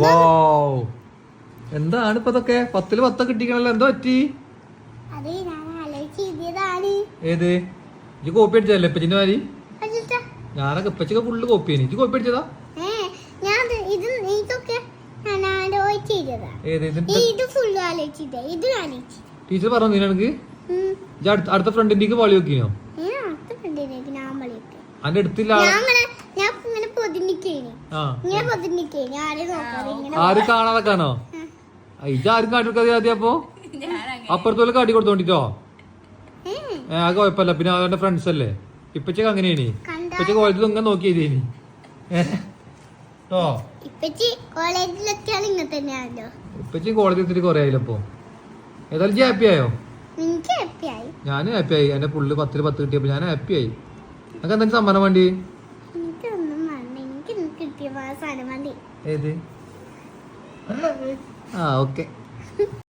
വാവ്, എന്താണ് ഇപ്പൊ ഇതൊക്കെ? 10ൽ 10 കിട്ടിക്കണല്ലോ, എന്താ പറ്റി? ഏത് ഇജ്ജ് കോപ്പി അടിച്ചതല്ലേ ഇപ്പച്ചിന്റെ മാതിരി? ഞാനൊക്കെ ഇപ്പച്ചൊക്കെ ഫുള്ള് കോപ്പി ചെയ്യണി. ഇജ്ജ് കോപ്പി അടിച്ചതാ? ടീച്ചർ പറഞ്ഞു നിനക്ക് അടുത്ത ഫ്രണ്ടിന്റെ വളി വെക്കിനോ? അതിന്റെ അടുത്തില്ല ആര് കാണാതെക്കാനോ? ഇജ്ജ് ആരും കാട്ടിക്കൊടുക്കാതെ ആദ്യം. അപ്പൊ അപ്പുറത്തോലെ കാട്ടി കൊടുത്തോണ്ടിട്ടോ. അത് കുഴപ്പമില്ല, പിന്നെ അവന്റെ ഫ്രണ്ട്സ് അല്ലേ. ഇപ്പച്ചക്ക് അങ്ങനെയാണ്. ഇപ്പച്ചക്ക് കോളേജിൽ ഇങ്ങനെ നോക്കി ചെയ്തേനി. ഇപ്പച്ചി കോളേജിൽ എത്തിട്ട് കൊറേ ആയില്ല. അപ്പൊ ഏതായാലും ഹാപ്പി ആയോ? ഞാനും ഹാപ്പി ആയി. എന്റെ പുള്ളി 10ൽ 10 കിട്ടിയപ്പോ ഞാൻ ഹാപ്പി ആയി. നമുക്ക് എന്തെങ്കിലും സമ്മാനം വേണ്ടി? ഏത്? ഓക്കെ.